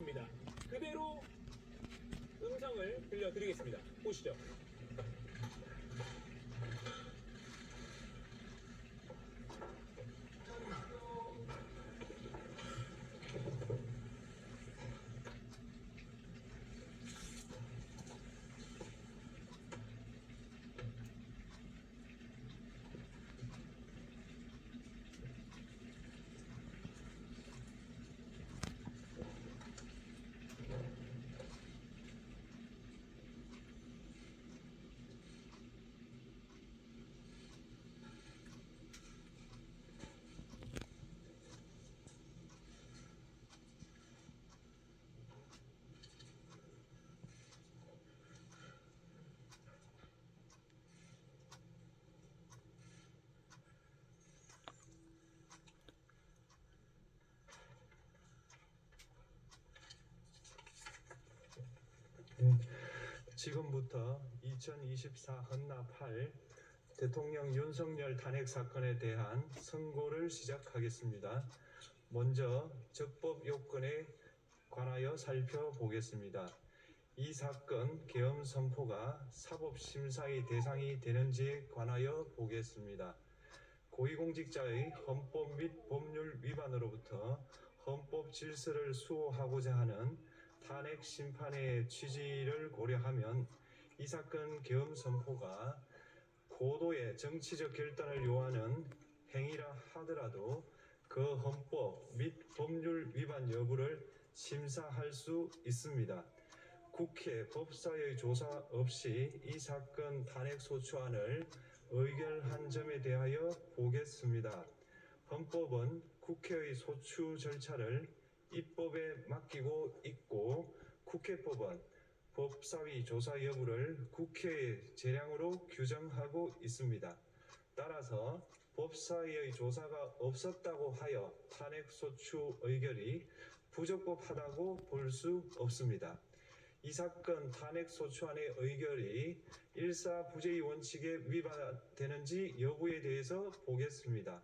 입니다. 그대로 음성을 들려드리겠습니다. 보시죠. 지금부터 2024 헌납 8 대통령 윤석열 탄핵 사건에 대한 선고를 시작하겠습니다. 먼저 적법 요건에 관하여 살펴보겠습니다. 이 사건 계엄 선포가 사법심사의 대상이 되는지에 관하여 보겠습니다. 고위공직자의 헌법 및 법률 위반으로부터 헌법 질서를 수호하고자 하는 탄핵 심판의 취지를 고려하면 이 사건 계엄 선포가 고도의 정치적 결단을 요하는 행위라 하더라도 그 헌법 및 법률 위반 여부를 심사할 수 있습니다. 국회 법사의 조사 없이 이 사건 탄핵 소추안을 의결한 점에 대하여 보겠습니다. 헌법은 국회의 소추 절차를 입법에 맡기고 있고 국회법은 법사위 조사 여부를 국회의 재량으로 규정하고 있습니다. 따라서 법사위의 조사가 없었다고 하여 탄핵소추 의결이 부적법하다고 볼 수 없습니다. 이 사건 탄핵소추안의 의결이 일사부재의 원칙에 위반되는지 여부에 대해서 보겠습니다.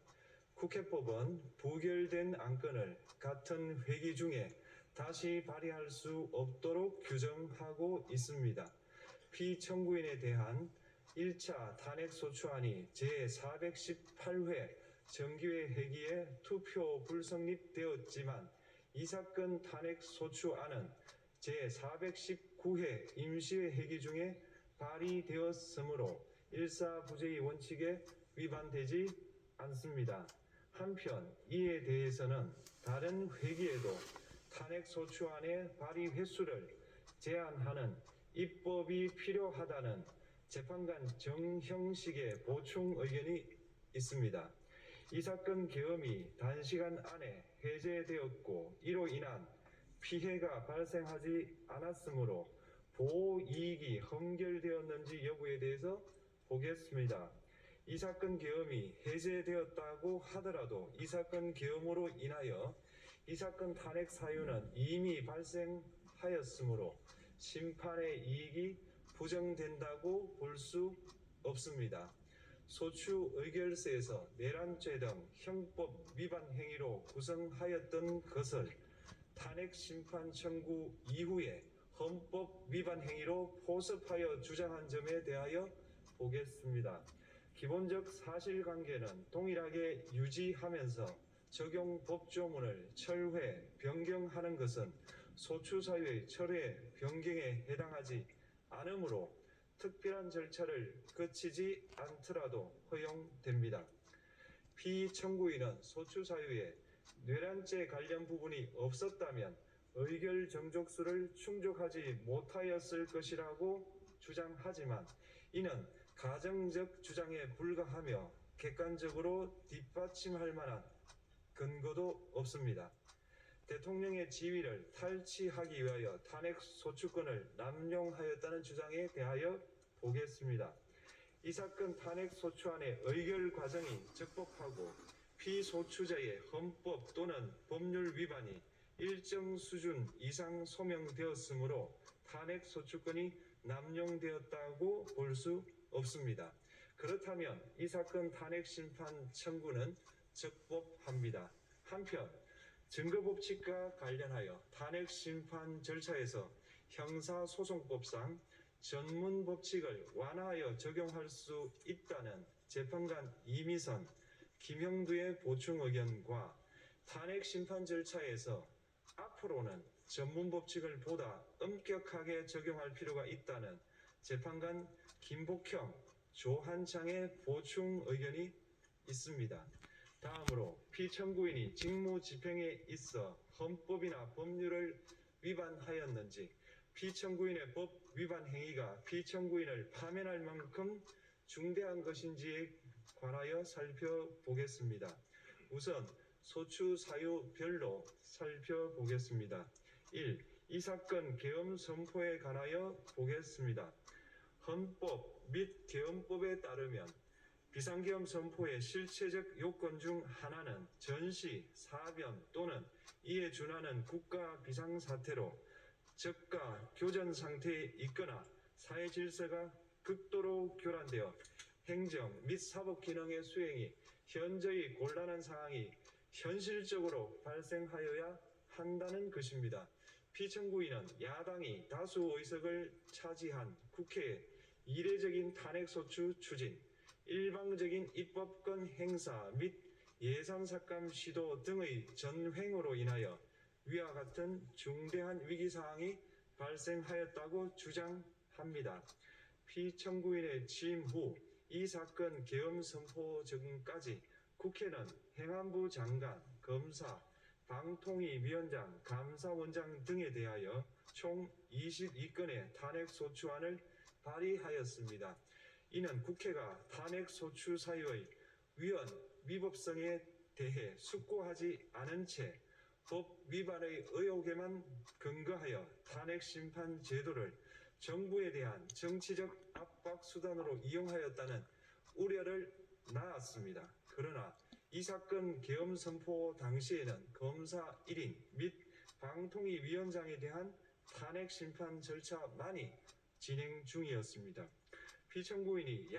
국회법은 부결된 안건을 같은 회기 중에 다시 발의할 수 없도록 규정하고 있습니다. 피청구인에 대한 1차 탄핵소추안이 제418회 정기회 회기에 투표 불성립되었지만 이 사건 탄핵소추안은 제419회 임시회 회기 중에 발의되었으므로 일사부재의 원칙에 위반되지 않습니다. 한편 이에 대해서는 다른 회기에도 탄핵소추안의 발의 횟수를 제한하는 입법이 필요하다는 재판관 정형식의 보충 의견이 있습니다. 이 사건 계엄이 단시간 안에 해제되었고 이로 인한 피해가 발생하지 않았으므로 보호이익이 헌결되었는지 여부에 대해서 보겠습니다. 이 사건 계엄이 해제되었다고 하더라도 이 사건 계엄으로 인하여 이 사건 탄핵 사유는 이미 발생하였으므로 심판의 이익이 부정된다고 볼 수 없습니다. 소추 의결서에서 내란죄 등 형법 위반 행위로 구성하였던 것을 탄핵 심판 청구 이후에 헌법 위반 행위로 포섭하여 주장한 점에 대하여 보겠습니다. 기본적 사실관계는 동일하게 유지하면서 적용 법조문을 철회, 변경하는 것은 소추사유의 철회, 변경에 해당하지 않으므로 특별한 절차를 거치지 않더라도 허용됩니다. 피청구인은 소추사유에 뇌란죄 관련 부분이 없었다면 의결 정족수를 충족하지 못하였을 것이라고 주장하지만 이는 가정적 주장에 불과하며 객관적으로 뒷받침할 만한 근거도 없습니다. 대통령의 지위를 탈취하기 위하여 탄핵 소추권을 남용하였다는 주장에 대하여 보겠습니다. 이 사건 탄핵 소추안의 의결 과정이 적법하고 피소추자의 헌법 또는 법률 위반이 일정 수준 이상 소명되었으므로 탄핵 소추권이 남용되었다고 볼 수 없습니다. 그렇다면 이 사건 탄핵 심판 청구는 적법합니다. 한편 증거법칙과 관련하여 탄핵 심판 절차에서 형사소송법상 전문 법칙을 완화하여 적용할 수 있다는 재판관 이미선, 김형두의 보충 의견과 탄핵 심판 절차에서 앞으로는 전문 법칙을 보다 엄격하게 적용할 필요가 있다는 재판관 김복형, 조한창의 보충 의견이 있습니다. 다음으로 피청구인이 직무집행에 있어 헌법이나 법률을 위반하였는지, 피청구인의 법 위반 행위가 피청구인을 파면할 만큼 중대한 것인지에 관하여 살펴보겠습니다. 우선 소추 사유별로 살펴보겠습니다. 1. 이 사건 계엄 선포에 관하여 보겠습니다. 헌법 및 계엄법에 따르면 비상계엄 선포의 실체적 요건 중 하나는 전시, 사변 또는 이에 준하는 국가 비상사태로 적가 교전 상태에 있거나 사회 질서가 극도로 교란되어 행정 및 사법 기능의 수행이 현저히 곤란한 상황이 현실적으로 발생하여야 한다는 것입니다. 피청구인은 야당이 다수 의석을 차지한 국회의 이례적인 탄핵소추 추진, 일방적인 입법권 행사 및 예산삭감 시도 등의 전횡으로 인하여 위와 같은 중대한 위기사항이 발생하였다고 주장합니다. 피청구인의 취임 후 이 사건 계엄 선포 전까지 국회는 행안부 장관, 검사, 방통위위원장, 감사원장 등에 대하여 총 22건의 탄핵소추안을 발의하였습니다. 이는 국회가 탄핵소추 사유의 위헌, 위법성에 대해 숙고하지 않은 채 법 위반의 의혹에만 근거하여 탄핵심판 제도를 정부에 대한 정치적 압박 수단으로 이용하였다는 우려를 낳았습니다. 그러나 이 사건 계엄 선포 당시에는 검사 1인 및 방통위위원장에 대한 탄핵 심판 절차만이 진행 중이었습니다. 피청구인이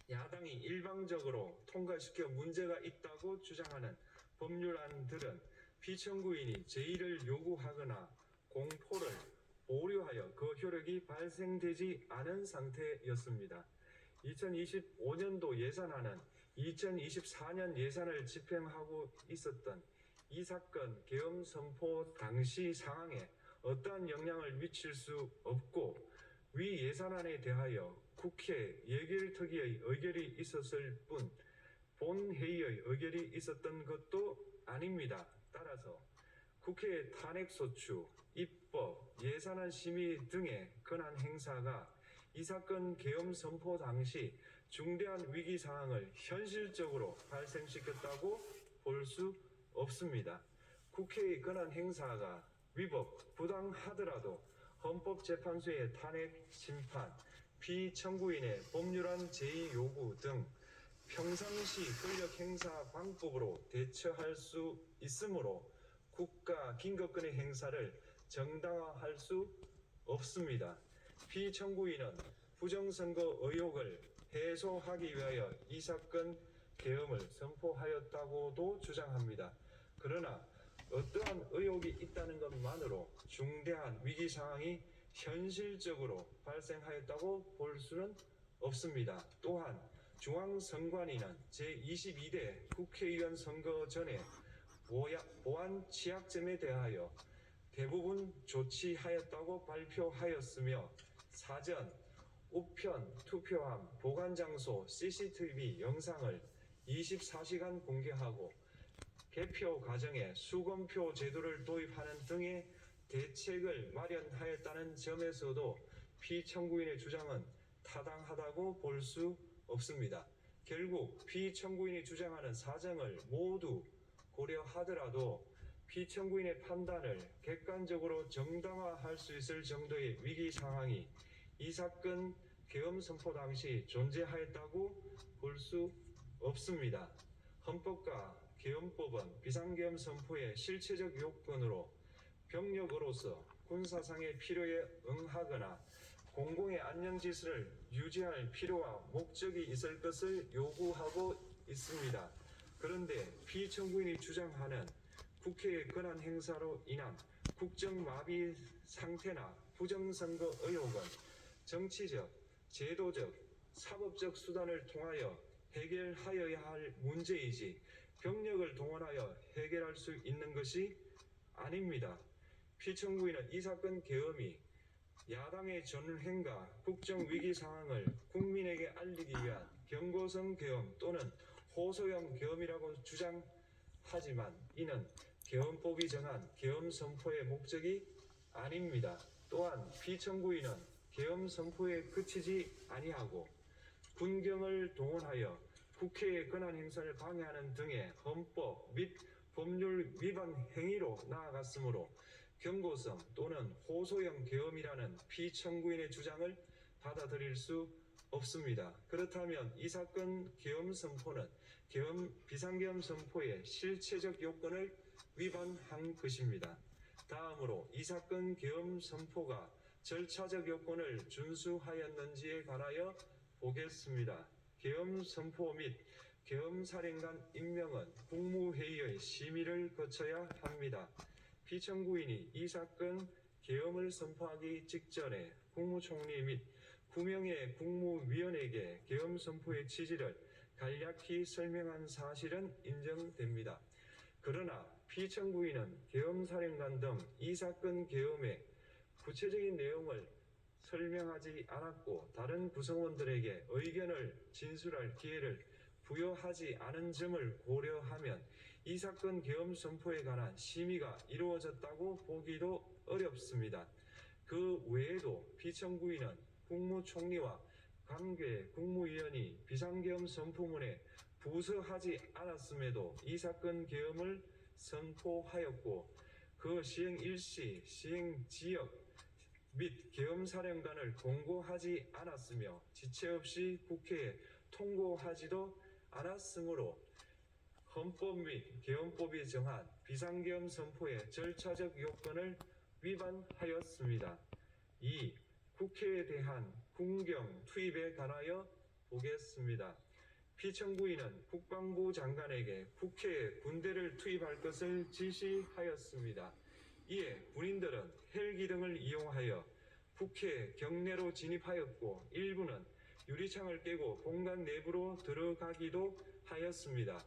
야당이 일방적으로 통과시켜 문제가 있다고 주장하는 법률안들은 피청구인이 제의를 요구하거나 공포를 보류하여 그 효력이 발생되지 않은 상태였습니다. 2025년도 예산안은 2024년 예산을 집행하고 있었던 이 사건 계엄 선포 당시 상황에 어떠한 영향을 미칠 수 없고, 위 예산안에 대하여 국회 예결특위의 의결이 있었을 뿐 본회의의 의결이 있었던 것도 아닙니다. 따라서 국회의 탄핵소추, 입법, 예산안 심의 등의 권한 행사가 이 사건 계엄 선포 당시 중대한 위기 상황을 현실적으로 발생시켰다고 볼 수 없습니다. 국회의 권한 행사가 위법, 부당하더라도 헌법재판소의 탄핵 심판, 피청구인의 법률안 제의 요구 등 평상시 권력 행사 방법으로 대처할 수 있으므로 국가 긴급권의 행사를 정당화할 수 없습니다. 피청구인은 부정선거 의혹을 해소하기 위하여 이 사건 계엄을 선포하였다고도 주장합니다. 그러나 어떠한 의혹이 있다는 것만으로 중대한 위기 상황이 현실적으로 발생하였다고 볼 수는 없습니다. 또한 중앙선관위는 제22대 국회의원 선거 전에 보안 취약점에 대하여 대부분 조치하였다고 발표하였으며, 사전, 우편, 투표함, 보관장소, CCTV 영상을 24시간 공개하고 개표 과정에 수검표 제도를 도입하는 등의 대책을 마련하였다는 점에서도 피청구인의 주장은 타당하다고 볼 수 없습니다. 결국 피청구인이 주장하는 사정을 모두 고려하더라도 피청구인의 판단을 객관적으로 정당화할 수 있을 정도의 위기 상황이 이 사건 계엄 선포 당시 존재하였다고 볼 수 없습니다. 헌법과 계엄법은 비상계엄 선포의 실체적 요건으로 병력으로서 군사상의 필요에 응하거나 공공의 안녕질서를 유지할 필요와 목적이 있을 것을 요구하고 있습니다. 그런데 피청구인이 주장하는 국회의 권한 행사로 인한 국정마비 상태나 부정선거 의혹은 정치적, 제도적, 사법적 수단을 통하여 해결하여야 할 문제이지 병력을 동원하여 해결할 수 있는 것이 아닙니다. 피청구인은 이 사건 계엄이 야당의 전횡과 국정위기 상황을 국민에게 알리기 위한 경고성 계엄 또는 호소형 계엄이라고 주장하지만 이는 계엄법이 정한 계엄 선포의 목적이 아닙니다. 또한 피청구인은 계엄 선포에 그치지 아니하고 군경을 동원하여 국회의 권한 행사를 방해하는 등의 헌법 및 법률 위반 행위로 나아갔으므로 경고성 또는 호소형 계엄이라는 피청구인의 주장을 받아들일 수 없습니다. 그렇다면 이 사건 계엄 선포는 비상계엄 선포의 실체적 요건을 위반한 것입니다. 다음으로 이 사건 계엄 선포가 절차적 요건을 준수하였는지에 관하여 보겠습니다. 계엄 선포 및 계엄사령관 임명은 국무회의의 심의를 거쳐야 합니다. 피청구인이 이 사건 계엄을 선포하기 직전에 국무총리 및 9명의 국무위원에게 계엄 선포의 취지를 간략히 설명한 사실은 인정됩니다. 그러나 피청구인은 계엄사령관 등 이 사건 계엄의 구체적인 내용을 설명하지 않았고 다른 구성원들에게 의견을 진술할 기회를 부여하지 않은 점을 고려하면 이 사건 계엄 선포에 관한 심의가 이루어졌다고 보기도 어렵습니다. 그 외에도 피청구인은 국무총리와 관계 국무위원이 비상계엄 선포문에 부서하지 않았음에도 이 사건 계엄을 선포하였고 그 시행 일시, 시행 지역 및 계엄사령관을 공고하지 않았으며 지체 없이 국회에 통고하지도 않았으므로 헌법 및 계엄법이 정한 비상계엄 선포의 절차적 요건을 위반하였습니다. 2. 국회에 대한 군경 투입에 관하여 보겠습니다. 피청구인은 국방부 장관에게 국회에 군대를 투입할 것을 지시하였습니다. 이에 군인들은 헬기 등을 이용하여 국회 경내로 진입하였고 일부는 유리창을 깨고 공간 내부로 들어가기도 하였습니다.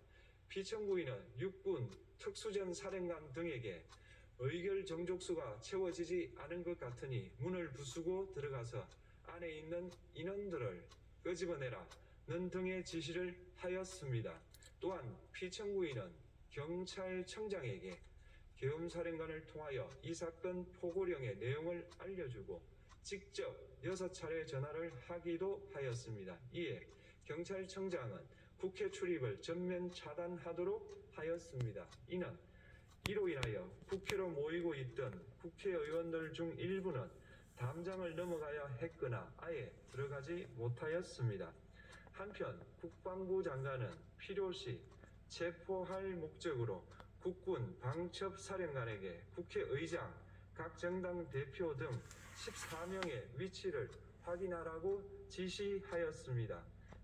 피청구인은 육군 특수전 사령관 등에게 의결 정족수가 채워지지 않은 것 같으니 문을 부수고 들어가서 안에 있는 인원들을 끄집어내라 는 등의 지시를 하였습니다. 또한 피청구인은 경찰청장에게 계엄사령관을 통하여 이 사건 포고령의 내용을 알려주고 직접 6차례 전화를 하기도 하였습니다. 이에 경찰청장은 국회 출입을 전면 차단하도록 하였습니다. 이로 인하여 국회로 모이고 있던 국회의원들 중 일부는 담장을 넘어가야 했거나 아예 들어가지 못하였습니다. 한편 국방부 장관은 필요시 체포할 목적으로 국군 방첩사령관에게 국회의장, 각 정당 대표 등 14명의 위치를 확인하라고 지시하였습니다.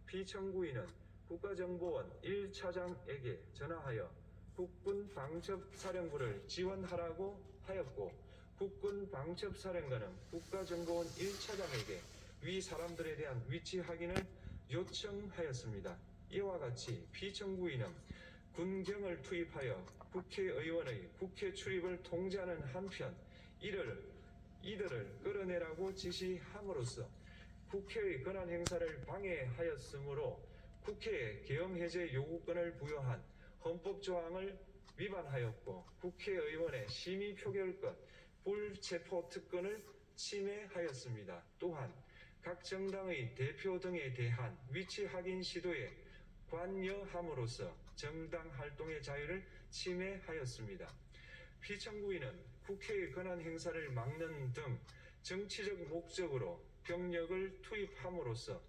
피청구인은 국가정보원 1차장에게 전화하여 국군 방첩사령부를 지원하라고 하였고 국군 방첩사령관은 국가정보원 1차장에게 위 사람들에 대한 위치 확인을 요청하였습니다. 이와 같이 피청구인은 군경을 투입하여 국회의원의 국회 출입을 통제하는 한편 이들을 끌어내라고 지시함으로써 국회의 권한 행사를 방해하였으므로 국회에 계엄 해제 요구권을 부여한 헌법 조항을 위반하였고 국회의원의 심의 표결권, 불체포 특권을 침해하였습니다. 또한 각 정당의 대표 등에 대한 위치 확인 시도에 관여함으로써 정당 활동의 자유를 침해하였습니다. 피청구인은 국회의 권한 행사를 막는 등 정치적 목적으로 병력을 투입함으로써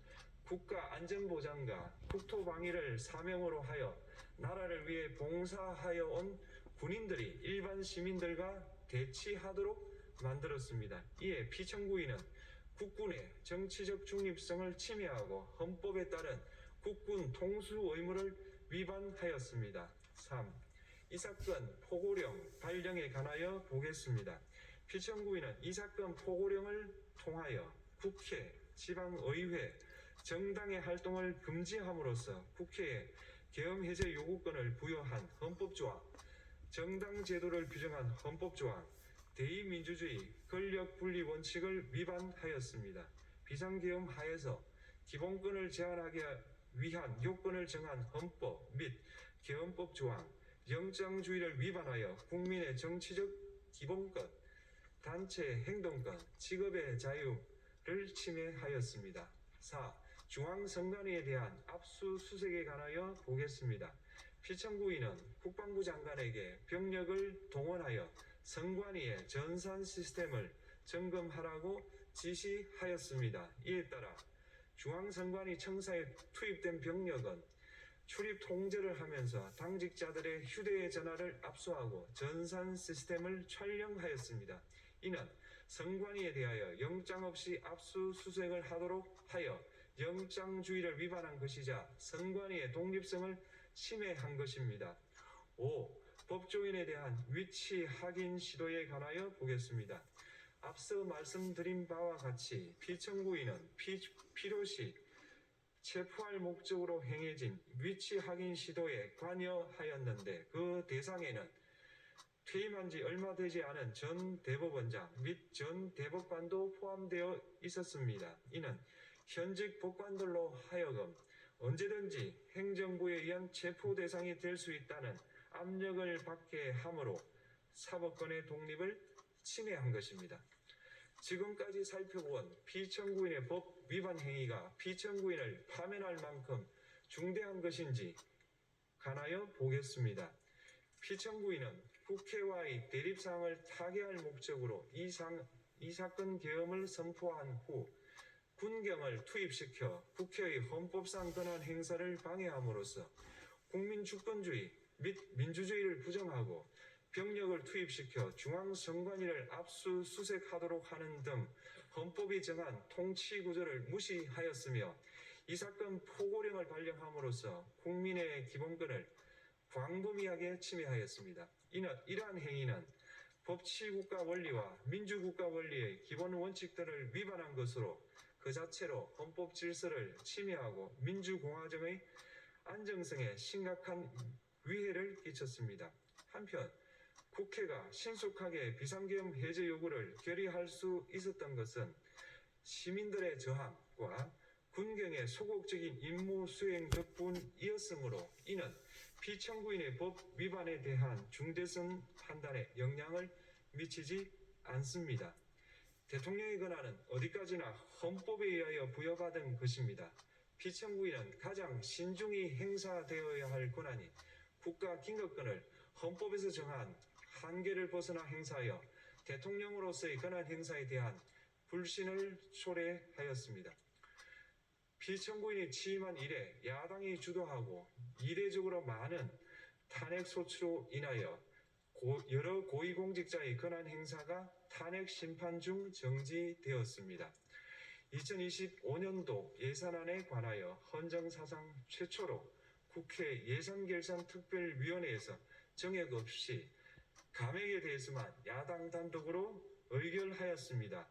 국가 안전보장과 국토방위를 사명으로 하여 나라를 위해 봉사하여 온 군인들이 일반 시민들과 대치하도록 만들었습니다. 이에 피청구인은 국군의 정치적 중립성을 침해하고 헌법에 따른 국군 통수 의무를 위반하였습니다. 3. 이 사건 포고령 발령에 관하여 보겠습니다. 피청구인은 이 사건 포고령을 통하여 국회, 지방의회, 정당의 활동을 금지함으로써 국회에 계엄 해제 요구권을 부여한 헌법조항, 정당 제도를 규정한 헌법조항, 대의민주주의 권력분리 원칙을 위반하였습니다. 비상계엄 하에서 기본권을 제한하기 위한 요건을 정한 헌법 및 계엄법 조항, 영장주의를 위반하여 국민의 정치적 기본권, 단체 행동권, 직업의 자유를 침해하였습니다. 4. 중앙선관위에 대한 압수수색에 관하여 보겠습니다. 피청구인은 국방부 장관에게 병력을 동원하여 선관위의 전산 시스템을 점검하라고 지시하였습니다. 이에 따라 중앙선관위 청사에 투입된 병력은 출입 통제를 하면서 당직자들의 휴대전화를 압수하고 전산 시스템을 촬영하였습니다. 이는 선관위에 대하여 영장 없이 압수수색을 하도록 하여 영장주의를 위반한 것이자 선관위의 독립성을 침해한 것입니다. 5. 법조인에 대한 위치 확인 시도에 관하여 보겠습니다. 앞서 말씀드린 바와 같이 피청구인은 필요시 체포할 목적으로 행해진 위치 확인 시도에 관여하였는데 그 대상에는 퇴임한 지 얼마 되지 않은 전 대법원장 및 전 대법관도 포함되어 있었습니다. 이는 현직 법관들로 하여금 언제든지 행정부에 의한 체포 대상이 될 수 있다는 압력을 받게 함으로 사법권의 독립을 침해한 것입니다. 지금까지 살펴본 피청구인의 법 위반 행위가 피청구인을 파면할 만큼 중대한 것인지 관하여 보겠습니다. 피청구인은 국회와의 대립사항을 타개할 목적으로 이 사건 계엄을 선포한 후 군경을 투입시켜 국회의 헌법상 권한 행사를 방해함으로써 국민 주권주의 및 민주주의를 부정하고 병력을 투입시켜 중앙선관위를 압수수색하도록 하는 등 헌법이 정한 통치구조를 무시하였으며 이 사건 포고령을 발령함으로써 국민의 기본권을 광범위하게 침해하였습니다. 이러한 행위는 법치국가 원리와 민주국가 원리의 기본 원칙들을 위반한 것으로 그 자체로 헌법 질서를 침해하고 민주공화정의 안정성에 심각한 위해를 끼쳤습니다. 한편 국회가 신속하게 비상계엄 해제 요구를 결의할 수 있었던 것은 시민들의 저항과 군경의 소극적인 임무 수행 덕분이었으므로 이는 피청구인의 법 위반에 대한 중대성 판단에 영향을 미치지 않습니다. 대통령의 권한은 어디까지나 헌법에 의하여 부여받은 것입니다. 피청구인은 가장 신중히 행사되어야 할 권한인 국가 긴급권을 헌법에서 정한 한계를 벗어나 행사하여 대통령으로서의 권한 행사에 대한 불신을 초래하였습니다. 피청구인이 취임한 이래 야당이 주도하고 이례적으로 많은 탄핵 소추로 인하여 여러 고위공직자의 권한 행사가 탄핵 심판 중 정지되었습니다. 2025년도 예산안에 관하여 헌정사상 최초로 국회 예산결산특별위원회에서 정액 없이 감액에 대해서만 야당 단독으로 의결하였습니다.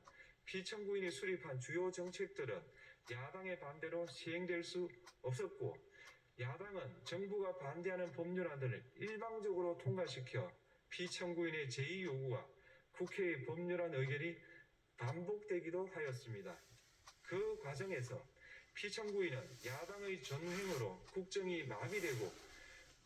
피청구인이 수립한 주요 정책들은 야당의 반대로 시행될 수 없었고 야당은 정부가 반대하는 법률안들을 일방적으로 통과시켜 피청구인의 제2 요구와 국회의 법률안 의결이 반복되기도 하였습니다. 그 과정에서 피청구인은 야당의 전횡으로 국정이 마비되고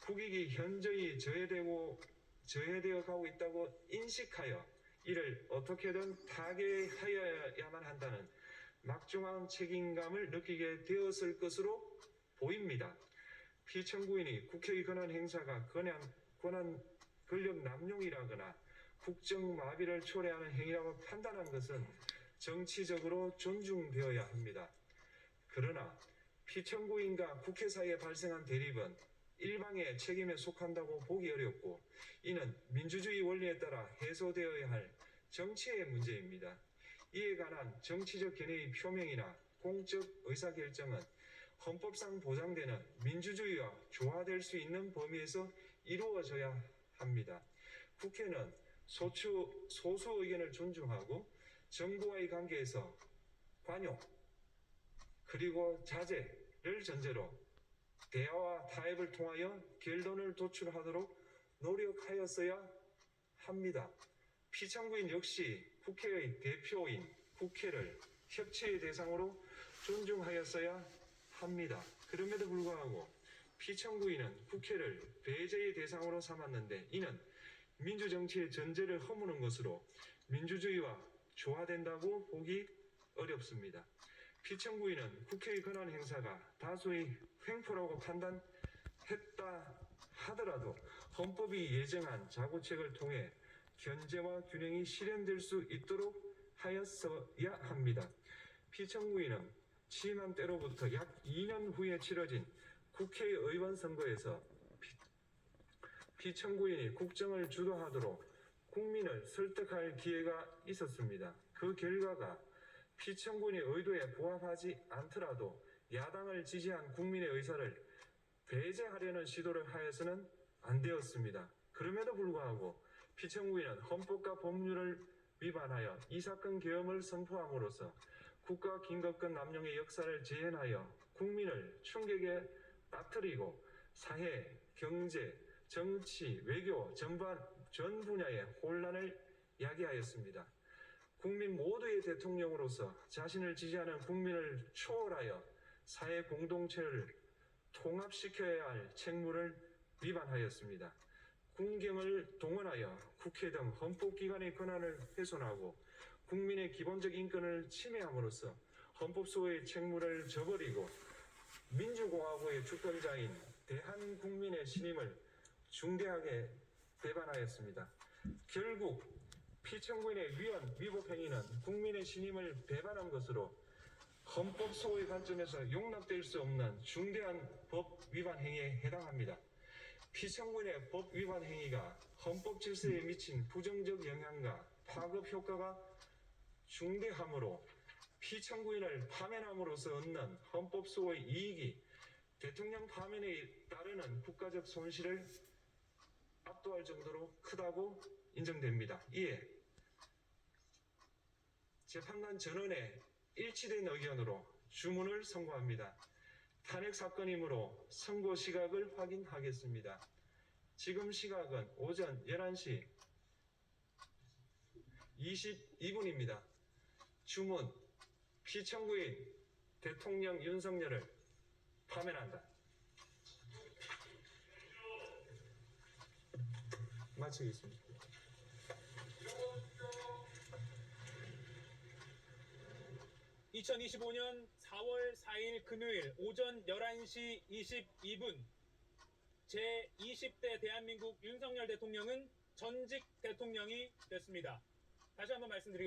국익이 현저히 저해되어 가고 있다고 인식하여 이를 어떻게든 타개하여야만 한다는 막중한 책임감을 느끼게 되었을 것으로 보입니다. 피청구인이 국회의 권한 행사가 권력 남용이라거나 국정 마비를 초래하는 행위라고 판단한 것은 정치적으로 존중되어야 합니다. 그러나 피청구인과 국회 사이에 발생한 대립은 일방의 책임에 속한다고 보기 어렵고 이는 민주주의 원리에 따라 해소되어야 할 정치의 문제입니다. 이에 관한 정치적 견해의 표명이나 공적 의사결정은 헌법상 보장되는 민주주의와 조화될 수 있는 범위에서 이루어져야 합니다. 국회는 소수 의견을 존중하고 정부와의 관계에서 관용 그리고 자제를 전제로 대화와 타협을 통하여 결론을 도출하도록 노력하였어야 합니다. 피청구인 역시 국회의 대표인 국회를 협치의 대상으로 존중하였어야 합니다. 그럼에도 불구하고 피청구인은 국회를 배제의 대상으로 삼았는데 이는 민주정치의 전제를 허무는 것으로 민주주의와 조화된다고 보기 어렵습니다. 피청구인은 국회의 권한 행사가 다수의 횡포라고 판단했다 하더라도 헌법이 예정한 자구책을 통해 견제와 균형이 실현될 수 있도록 하였어야 합니다. 피청구인은 취임한 때로부터 약 2년 후에 치러진 국회의원 선거에서 피청구인이 국정을 주도하도록 국민을 설득할 기회가 있었습니다. 그 결과가 피청구인의 의도에 부합하지 않더라도 야당을 지지한 국민의 의사를 배제하려는 시도를 하여서는 안 되었습니다. 그럼에도 불구하고 피청구인은 헌법과 법률을 위반하여 이 사건 계엄을 선포함으로써 국가 긴급권 남용의 역사를 재현하여 국민을 충격에 빠뜨리고 사회, 경제, 정치, 외교 전반 전 분야의 혼란을 야기하였습니다. 국민 모두의 대통령으로서 자신을 지지하는 국민을 초월하여 사회 공동체를 통합시켜야 할 책무를 위반하였습니다. 군경을 동원하여 국회 등 헌법기관의 권한을 훼손하고 국민의 기본적 인권을 침해함으로써 헌법소의 책무를 저버리고 민주공화국의 주권자인 대한국민의 신임을 중대하게 배반하였습니다. 결국 피청구인의 위법 행위는 국민의 신임을 배반한 것으로 헌법소의 관점에서 용납될 수 없는 중대한 법 위반 행위에 해당합니다. 피청구인의 법 위반 행위가 헌법 질서에 미친 부정적 영향과 파급 효과가 중대하므로 피청구인을 파면함으로써 얻는 헌법소의 이익이 대통령 파면에 따르는 국가적 손실을 압도할 정도로 크다고 인정됩니다. 이에 재판관 전원의 일치된 의견으로 주문을 선고합니다. 탄핵 사건이므로 선고 시각을 확인하겠습니다. 지금 시각은 오전 11시 22분입니다. 주문, 피청구인 대통령 윤석열을 파면한다. 마치겠습니다. (2025년 4월 4일) 금요일 오전 11시 22분 제20대 대한민국 윤석열 대통령은 전직 대통령이 됐습니다. 다시 한번 말씀드리겠습니다.